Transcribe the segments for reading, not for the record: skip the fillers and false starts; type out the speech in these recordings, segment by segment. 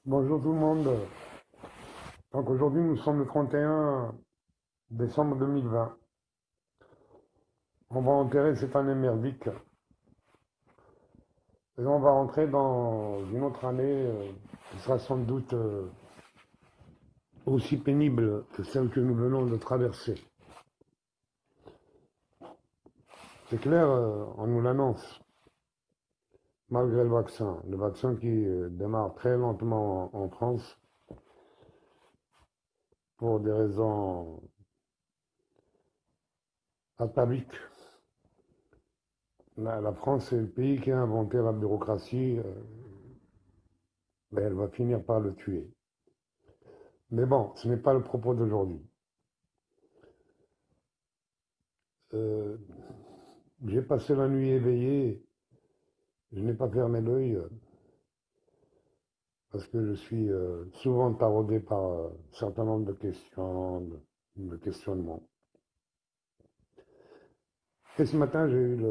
Bonjour tout le monde. Donc aujourd'hui nous sommes le 31 décembre 2020. On va enterrer cette année merdique et on va rentrer dans une autre année qui sera sans doute aussi pénible que celle que nous venons de traverser. C'est clair, on nous l'annonce, malgré le vaccin qui démarre très lentement en France pour des raisons ataviques. La France est le pays qui a inventé la bureaucratie, mais elle va finir par le tuer. Mais bon, ce n'est pas le propos d'aujourd'hui. Euh, j'ai passé la nuit éveillé, je n'ai pas fermé l'œil parce que je suis souvent taraudé par un certain nombre de questions, de questionnements. Et ce matin, j'ai eu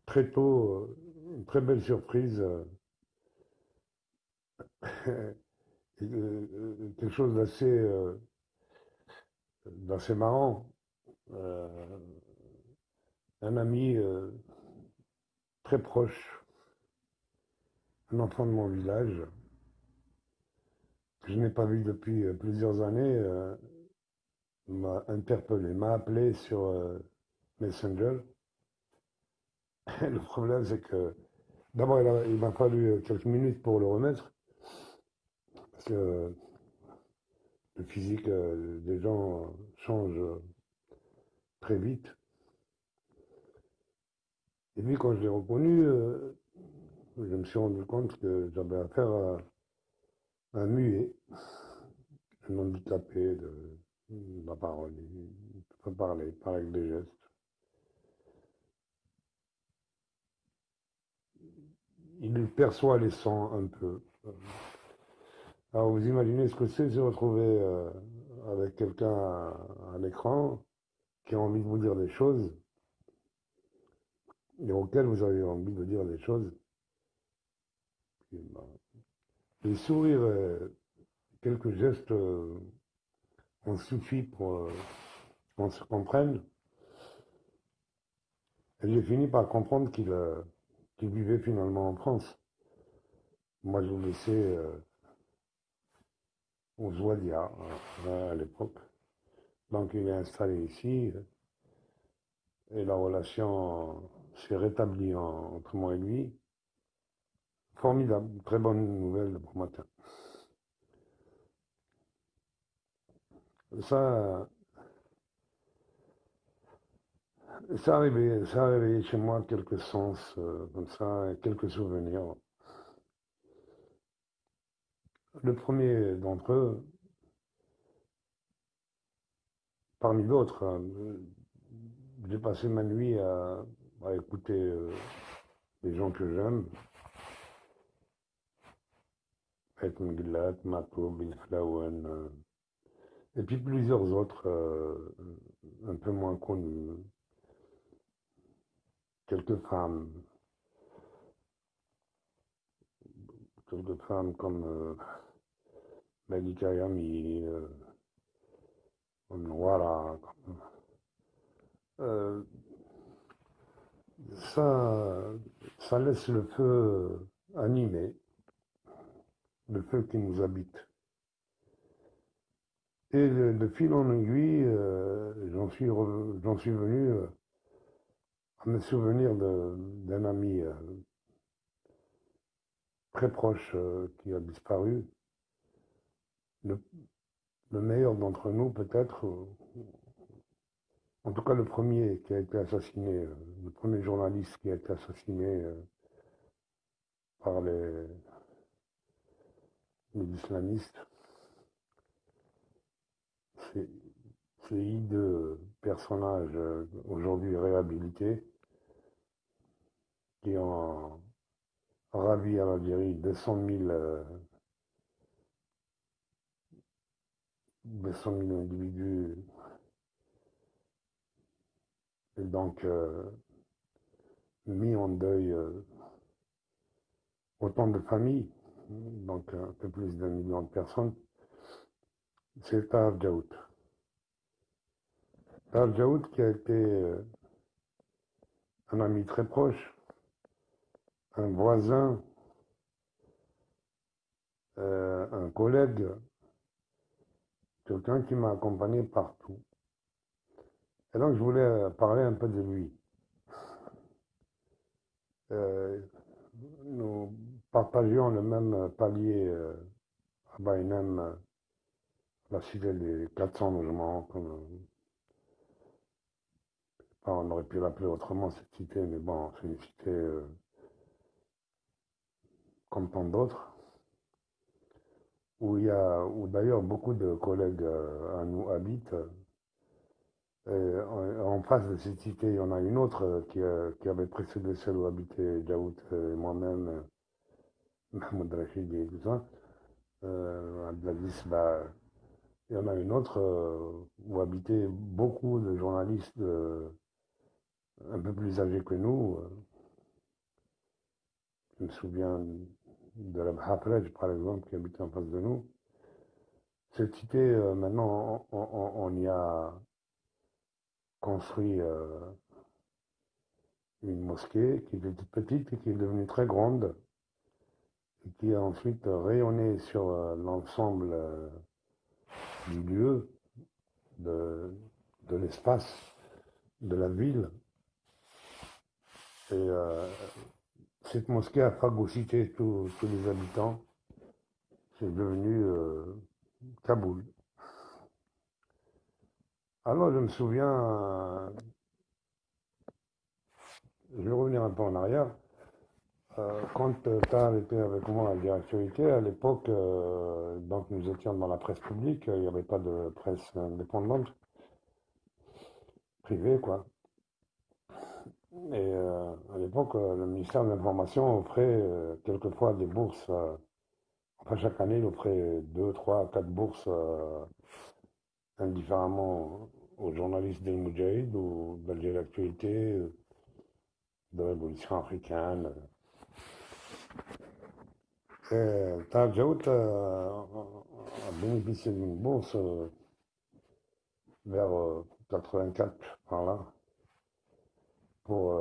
très tôt une très belle surprise, quelque chose d'assez marrant. Euh, un ami très proche, un enfant de mon village, que je n'ai pas vu depuis plusieurs années, m'a interpellé, m'a appelé sur Messenger. Le problème, c'est que d'abord, il m'a fallu quelques minutes pour le remettre, parce que le physique des gens change très vite. Et puis, quand je l'ai reconnu, je me suis rendu compte que j'avais affaire à un muet, un handicapé de la parole. Il peut parler, il parle avec des gestes. Il perçoit les sons un peu. Alors vous imaginez ce que c'est de se retrouver avec quelqu'un à l'écran qui a envie de vous dire des choses et auxquelles vous avez envie de dire des choses. Et, ben, les sourires, quelques gestes ont suffi pour qu'on se comprenne. Et j'ai fini par comprendre qu'il vivait finalement en France. Moi, je le laissais aux Ouadia à l'époque. Donc il est installé ici et la relation s'est rétablie entre moi et lui. Formidable, très bonne nouvelle pour matin. Ça, ça a réveillé chez moi quelques sens, comme ça, quelques souvenirs. Le premier d'entre eux, parmi d'autres, j'ai passé ma nuit à écouter les gens que j'aime, Edmund Gillat, Mako, Bill Flawen, et puis plusieurs autres un peu moins connus, quelques femmes, quelques femmes comme Maggie Kayami, voilà. Euh, ça, ça laisse le feu animé, le feu qui nous habite. Et de fil en aiguille, j'en suis venu à me souvenir d'un ami très proche qui a disparu. Le, le meilleur d'entre nous, peut-être, en tout cas le premier qui a été assassiné, le premier journaliste qui a été assassiné par les islamistes. C'est ces hideux personnages aujourd'hui réhabilités qui ont ravi à l'Algérie 200 000 individus et donc mis en deuil autant de familles. donc un peu plus d'1 million de personnes, c'est Tahar Djaout. Tahar Djaout qui a été un ami très proche, un voisin, un collègue, quelqu'un qui m'a accompagné partout. Et donc je voulais parler un peu de lui. Euh, nous partagions le même palier à Baïnem, la cité des 400 logements, comme, on aurait pu l'appeler autrement cette cité, mais bon, c'est une cité comme tant d'autres, où d'ailleurs beaucoup de collègues à nous habitent. En face de cette cité, il y en a une autre qui avait précédé celle où habitait Daoud et moi-même, Mahmoud Rachid et tout ça. Abdelaziz, bah, il y en a une autre où habitaient beaucoup de journalistes un peu plus âgés que nous. Je me souviens de la Hafrej, par exemple, qui habitait en face de nous. Cette cité, maintenant, on y a construit une mosquée qui était toute petite et qui est devenue très grande et qui a ensuite rayonné sur l'ensemble du lieu, de, de l'espace, de la ville. Et cette mosquée a phagocyté tous les habitants. C'est devenu Kaboul. Alors je me souviens, je vais revenir un peu en arrière. Quand Tal était avec moi à Dire Actualité, à l'époque, donc nous étions dans la presse publique, il n'y avait pas de presse indépendante, privée, quoi. Et à l'époque, le ministère de l'Information offrait quelquefois des bourses. Enfin, chaque année, il offrait 2, 3, 4 bourses indifféremment aux journalistes d'El Moudjahid ou d'Alger Actualité, de la Révolution africaine. Et Tal Djaout a bénéficié d'une bourse vers 84 par là pour,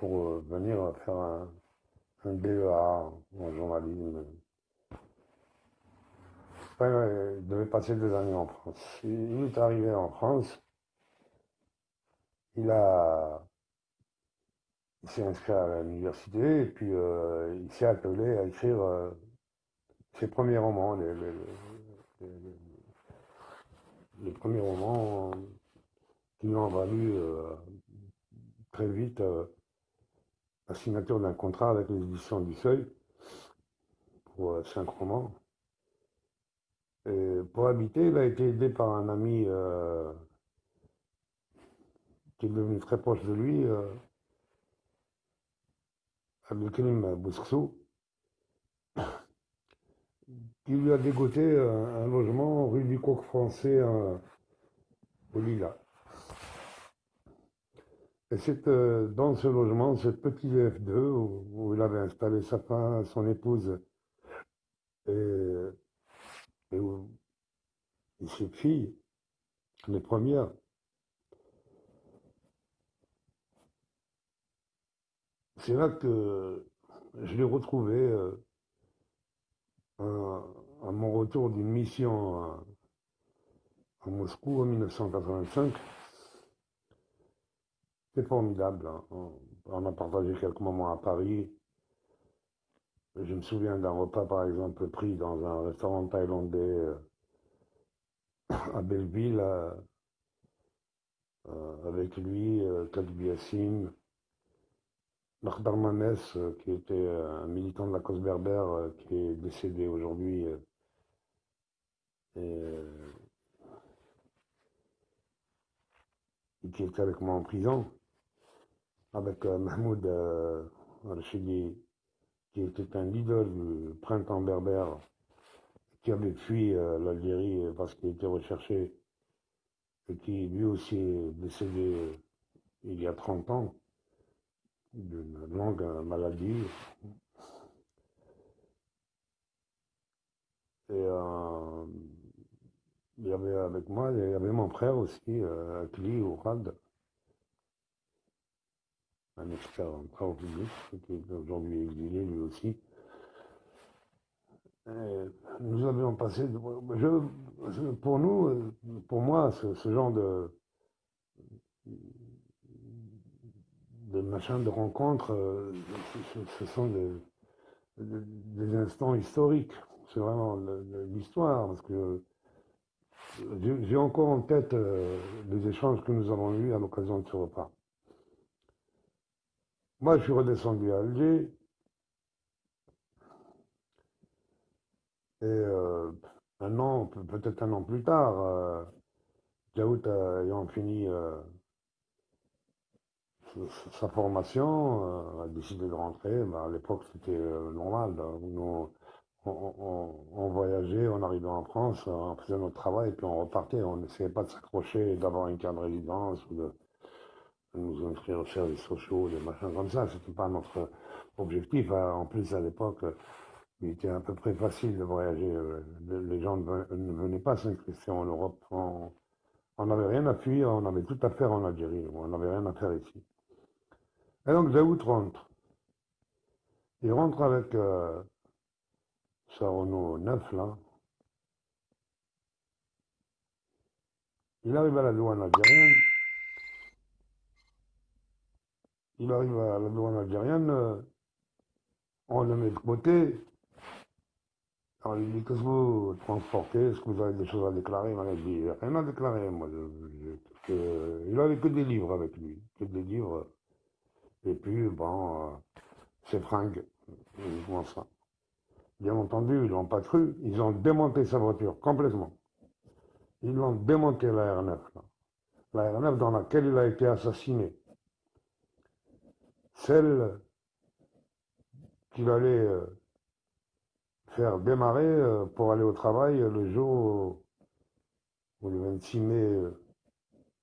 venir faire un BEA en journalisme. Enfin, il devait passer 2 années en France. Il est arrivé en France, il a, il s'est inscrit à l'université et puis il s'est attelé à écrire ses premiers romans, les- les premiers romans qui lui ont valu très vite la signature d'un contrat avec les éditions du Seuil pour 5 romans. Et pour habiter, il a été aidé par un ami qui est devenu très proche de lui, Abdelkrim Boussou, qui lui a dégoté un logement rue du Coq Français au Lila. Et c'est dans ce logement, ce petit VF2, où il avait installé sa femme, son épouse et, et ses filles, les premières. C'est là que je l'ai retrouvé à mon retour d'une mission à Moscou en 1985. C'était formidable, hein. On a partagé quelques moments à Paris. Je me souviens d'un repas, par exemple, pris dans un restaurant thaïlandais à Belleville, avec lui, Khalid Yassine, Lakhdar Mames, qui était un militant de la cause berbère, qui est décédé aujourd'hui, et qui était avec moi en prison, avec Mahmoud Rachidi, qui était un leader du printemps berbère, qui avait fui l'Algérie parce qu'il était recherché, et qui lui aussi est décédé il y a 30 ans d'une longue maladie. Et il y avait avec moi, il y avait mon frère aussi, Akli Ourad, un expert en travaux publics, qui est aujourd'hui exilé lui aussi. Et nous avions passé, pour nous, pour moi, ce genre de machin de rencontre, ce sont des instants historiques. C'est vraiment l'histoire, parce que j'ai encore en tête les échanges que nous avons eus à l'occasion de ce repas. Moi, je suis redescendu à Alger, et un an, peut-être un an plus tard, Djaout ayant fini sa formation, a décidé de rentrer. Ben, à l'époque, c'était normal. On voyageait, on arrivait en France, on faisait notre travail, et puis on repartait. On n'essayait pas de s'accrocher, d'avoir une carte de résidence ou de nous inscrire aux services sociaux, des machins comme ça. C'était pas notre objectif. En plus, à l'époque, il était à peu près facile de voyager. Les gens ne venaient pas s'inscrire en Europe. On n'avait rien à fuir, on avait tout à faire en Algérie. On n'avait rien à faire ici. Et donc, Daoud rentre. Il rentre avec sa Renault 9, là. Il arrive à la douane algérienne. Il arrive à la douane algérienne. On le met de côté. On lui dit, qu'est-ce que vous transportez? Est-ce que vous avez des choses à déclarer? Il m'a dit, rien à déclarer, moi. Il avait que des livres avec lui. Que des livres. Et puis, bon, ses fringues. Uniquement ça. Bien entendu, ils l'ont pas cru. Ils ont démonté sa voiture complètement. Ils l'ont démonté, la R9, là. La R9 dans laquelle il a été assassiné. Celle qu'il allait faire démarrer pour aller au travail le jour où le 26 mai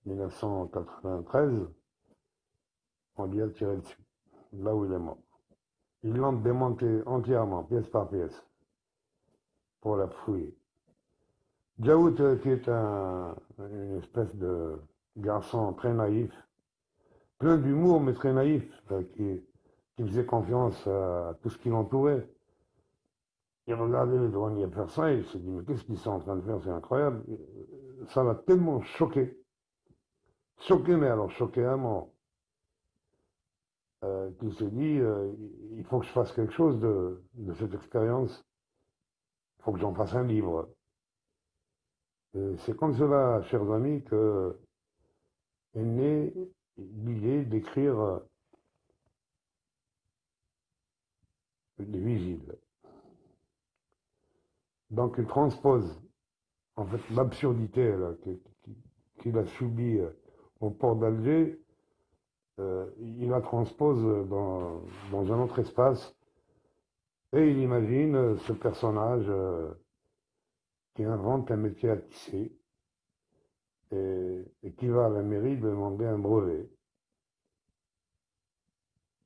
1993, on lui a tiré dessus, là où il est mort. Ils l'ont démonté entièrement, pièce par pièce, pour la fouiller. Djaout, qui est une espèce de garçon très naïf, plein d'humour, mais très naïf, qui faisait confiance à tout ce qui l'entourait. Il regardait les douaniers faire ça et il s'est dit, mais qu'est-ce qu'ils sont en train de faire? C'est incroyable. Ça l'a tellement choqué. Choqué, mais alors choqué à mort. Qu'il s'est dit, il faut que je fasse quelque chose de cette expérience. Il faut que j'en fasse un livre. C'est comme cela, chers amis, que est née l'idée d'écrire les Vigiles. Donc il transpose en fait l'absurdité qu'il a subie au port d'Alger, il la transpose dans un autre espace et il imagine ce personnage qui invente un métier à tisser et qui va à la mairie demander un brevet.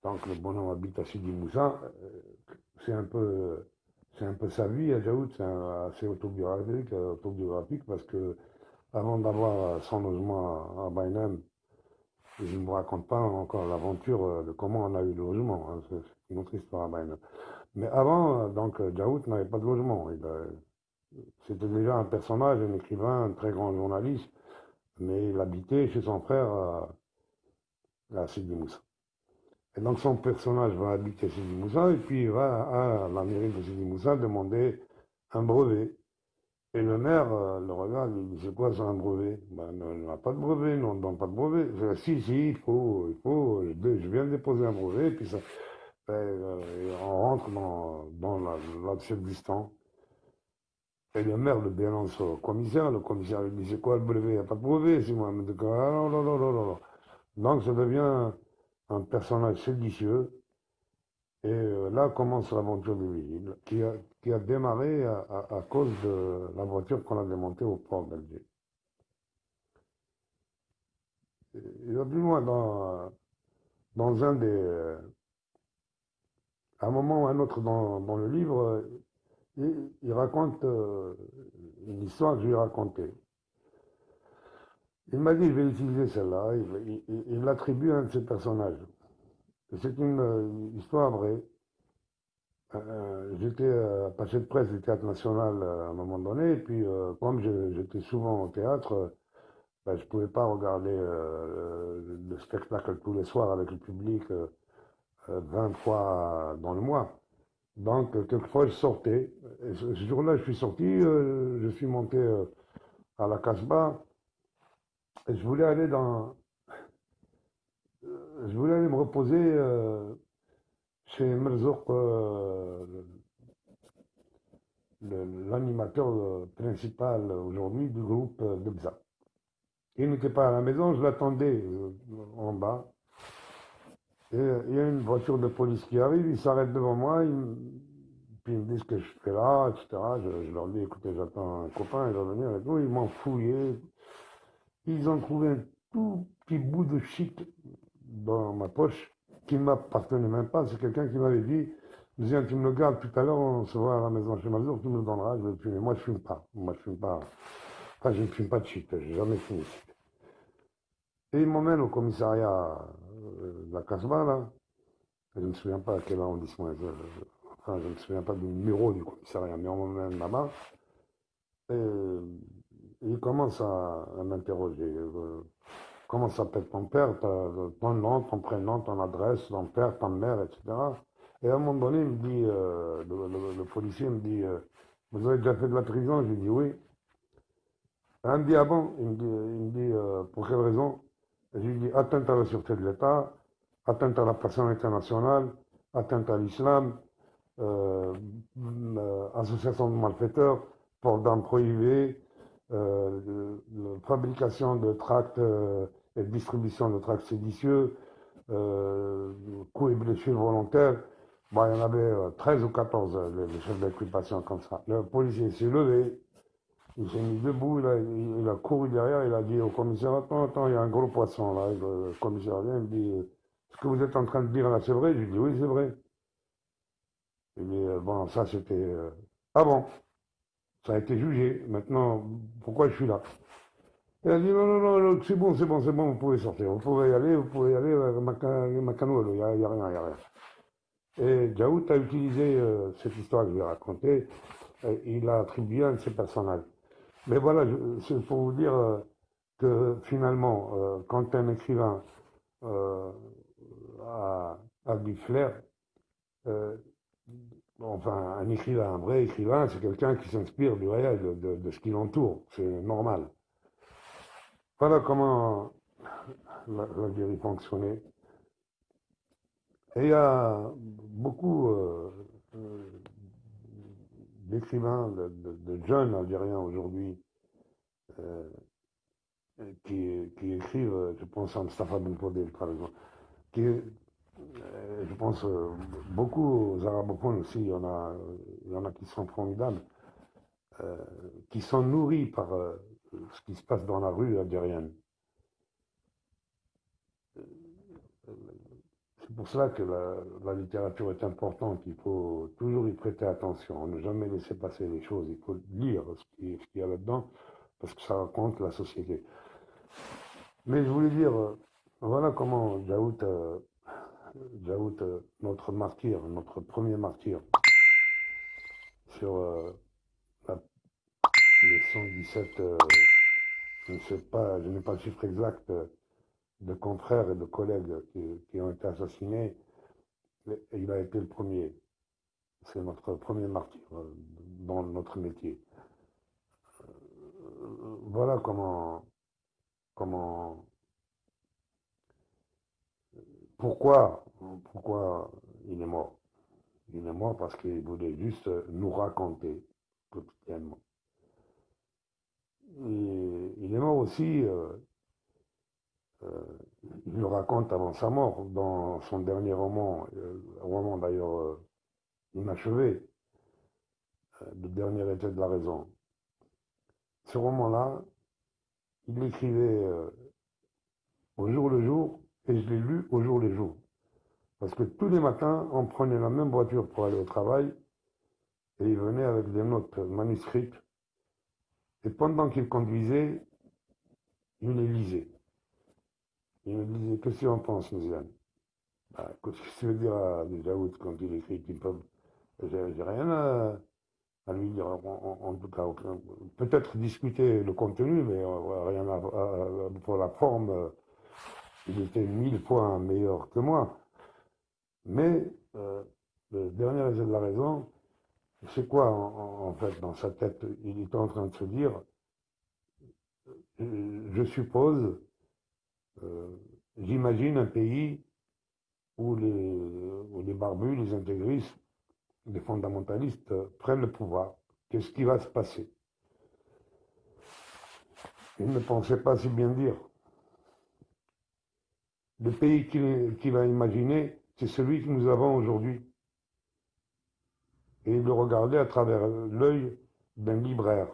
Donc le bonhomme habite à Sidi Moussa, c'est un peu, c'est un peu sa vie à Djaoud, c'est assez autobiographique parce que avant d'avoir son logement à Baïnem, je ne vous raconte pas encore l'aventure de comment on a eu le logement, hein, c'est une autre histoire à Baïnem. Mais avant, donc Djaoud n'avait pas de logement. C'était déjà un personnage, un écrivain, un très grand journaliste, mais il habitait chez son frère à Sidi Moussa. Et donc son personnage va habiter Sidi Moussa et puis il va à la mairie de Sidi Moussa demander un brevet. Et le maire le regarde, il dit, c'est quoi ça un brevet? Ben, on n'a pas de brevet, non, on ne donne pas de brevet. Je dis, si, si, je viens de déposer un brevet, et puis ça, on rentre dans l'absurdistan. Et le maire le dénonce au commissaire, le commissaire lui dit, c'est quoi le brevet? Il n'y a pas de brevet, c'est moi. Mais ah, non, non, non, non, non, non. Donc ça devient un personnage séditieux. Et là commence l'aventure du Vigile, qui a démarré à cause de la voiture qu'on a démontée au port d'Alger. Il va plus loin dans un des. À un moment ou à un autre dans le livre, il raconte une histoire que je lui ai racontée. Il m'a dit, je vais utiliser celle-là. Il l'attribue à un de ses personnages. C'est une histoire vraie. J'étais attaché de presse du Théâtre National à un moment donné, et puis comme j'étais souvent au théâtre, ben, je ne pouvais pas regarder le spectacle tous les soirs avec le public 20 fois dans le mois. Donc, quelquefois, je sortais. Et ce jour-là, je suis sorti, je suis monté à la Casbah, et je voulais aller me reposer chez Merzouk, l'animateur principal aujourd'hui du groupe de Bza. Il n'était pas à la maison, je l'attendais en bas. Et il y a une voiture de police qui arrive, il s'arrête devant moi, puis ils me disent ce que je fais là, etc. Je leur dis, écoutez, j'attends un copain, il va venir avec nous. Ils m'ont fouillé. Ils ont trouvé un tout petit bout de shit dans ma poche qui ne m'appartenait même pas. C'est quelqu'un qui m'avait dit, viens, tu me le gardes tout à l'heure, on se voit à la maison chez Mazur, tu me le donneras, je vais le fumer. Moi, je fume pas. Moi, je fume pas. Enfin, je ne fume pas de shit, j'ai jamais fumé de shit. Et ils m'emmènent au commissariat de la Casbah, là. Je ne me souviens pas à quel arrondissement. Enfin, je ne me souviens pas du numéro du commissariat, mais on m'emmène là-bas. Et il commence à m'interroger. Comment s'appelle ton père, ton nom, ton prénom, ton adresse, ton père, ta mère, etc. Et à un moment donné, il me dit, le policier me dit, vous avez déjà fait de la prison? Je lui dis oui. Et il me dit, ah bon? Il me dit, pour quelle raison? Et je lui dis, atteinte à la sûreté de l'État, atteinte à la personne internationale, atteinte à l'islam, euh, association de malfaiteurs, port d'armes prohibées, fabrication de tracts et distribution de tracts séditieux, coups et blessures volontaires. Bon, il y en avait 13 ou 14, les chefs d'inculpation comme ça. Le policier s'est levé, il s'est mis debout, il a couru derrière, il a dit au commissaire, attends, attends, il y a un gros poisson là. Le commissaire vient, il me dit, ce que vous êtes en train de dire là, c'est vrai? Je lui dis, oui, c'est vrai. Il dit, bon, ça c'était... ah bon, ça a été jugé, maintenant, pourquoi je suis là? Il a dit, non, non, non, non, c'est bon, c'est bon, c'est bon, vous pouvez sortir, vous pouvez y aller, Macanuelo, il n'y a rien, il n'y a rien. Et Jaout a utilisé cette histoire que je vais raconter, il a attribué un de ses personnages. Mais voilà, c'est pour vous dire que finalement, quand un écrivain euh, a, a du flair, euh, enfin, un écrivain, un vrai écrivain, c'est quelqu'un qui s'inspire du réel, de ce qui l'entoure, c'est normal. Voilà comment la guérie fonctionnait. Et il y a beaucoup euh, d'écrivains, de jeunes Algériens aujourd'hui, euh, qui écrivent, je pense à Mustafa Ben Fodel par exemple, je pense beaucoup aux arabophones aussi, il y en a qui sont formidables, euh, qui sont nourris par ce qui se passe dans la rue algérienne. C'est pour cela que la littérature est importante, il faut toujours y prêter attention, ne jamais laisser passer les choses, il faut lire ce qu'il y a là-dedans, parce que ça raconte la société. Mais je voulais dire, voilà comment Jaout, notre martyr, notre premier martyr, sur la- les 117, je ne sais pas, je n'ai pas le chiffre exact, de confrères et de collègues qui ont été assassinés, et il a été le premier. C'est notre premier martyr dans notre métier. Voilà comment, pourquoi il est mort. Il est mort parce qu'il voulait juste nous raconter quotidiennement. Et il est mort aussi, euh, il le raconte avant sa mort, dans son dernier roman, roman d'ailleurs inachevé, Le dernier été de la raison. Ce roman-là, il l'écrivait au jour le jour, et je l'ai lu au jour le jour. Parce que tous les matins, on prenait la même voiture pour aller au travail, et il venait avec des notes manuscrites. Et pendant qu'il conduisait, il les lisait. Il me disait, qu'est-ce que tu en penses, Mouziane? Bah, qu'est-ce que tu veux dire à Jaoud quand il écrit qu'il peut. J'ai rien à lui dire, en tout cas. Peut-être discuter le contenu, mais rien pour la forme. Il était 1000 fois meilleur que moi. Mais le dernier résultat de la raison, c'est quoi en fait dans sa tête? Il est en train de se dire, je suppose, euh, j'imagine un pays où les barbus, les intégristes, les fondamentalistes prennent le pouvoir. Qu'est-ce qui va se passer? Il ne pensait pas si bien dire. Le pays qu'il a imaginé, c'est celui que nous avons aujourd'hui. Et il le regardait à travers l'œil d'un libraire.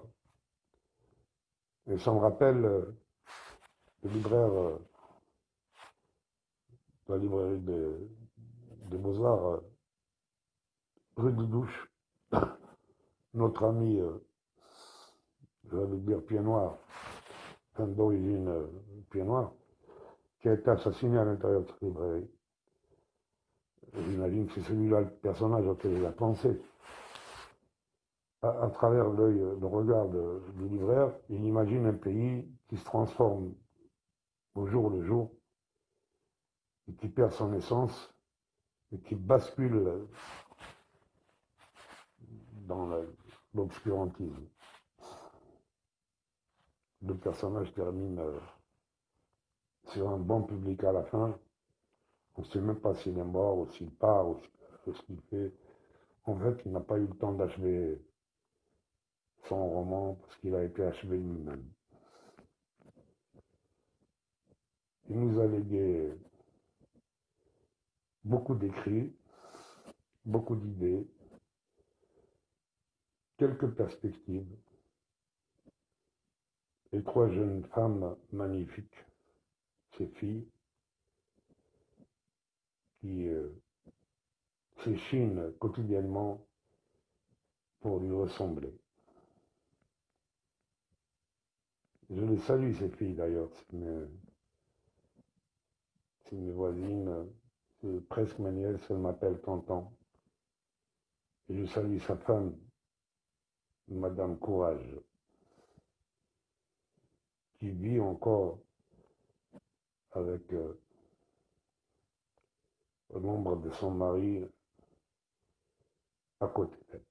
Et ça me rappelle le libraire de la librairie des Beaux-Arts, rue de Douche, notre ami, je vais dire pied noir, enfin d'origine pied noir, qui a été assassiné à l'intérieur de cette librairie. J'imagine que c'est celui-là le personnage auquel il a pensé. À travers l'œil, le regard du libraire, il imagine un pays qui se transforme au jour le jour et qui perd son essence et qui bascule dans l'obscurantisme. Le personnage termine sur un bon public à la fin. On ne sait même pas s'il est mort ou s'il part ou ce qu'il fait. En fait, il n'a pas eu le temps d'achever son roman parce qu'il a été achevé lui-même. Il nous a légué beaucoup d'écrits, beaucoup d'idées, quelques perspectives et trois jeunes femmes magnifiques, ses filles, qui s'échinent quotidiennement pour lui ressembler. Je les salue, ces filles d'ailleurs, c'est mes voisines, c'est presque ma nièce, elle m'appelle tonton. Et je salue sa femme, Madame Courage, qui vit encore avec l'ombre de son mari à côté d'elle.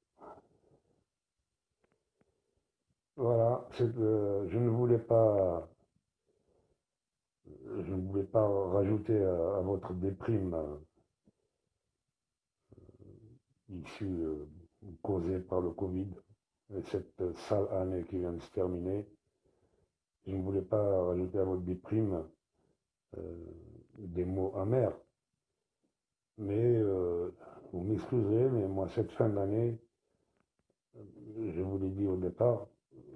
Voilà, je ne voulais pas rajouter à votre déprime issue causée par le Covid et cette sale année qui vient de se terminer. Je ne voulais pas rajouter à votre déprime des mots amers, mais vous m'excuserez, mais moi cette fin d'année, je vous l'ai dit au départ,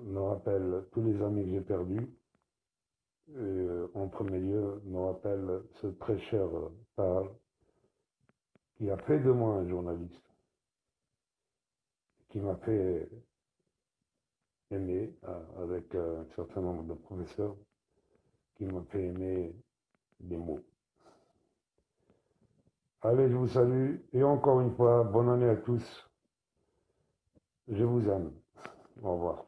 me rappelle tous les amis que j'ai perdus. Et, en premier lieu, me rappelle ce très cher Paul qui a fait de moi un journaliste, qui m'a fait aimer avec un certain nombre de professeurs, qui m'a fait aimer les mots. Allez, je vous salue et encore une fois, bonne année à tous. Je vous aime. Au revoir.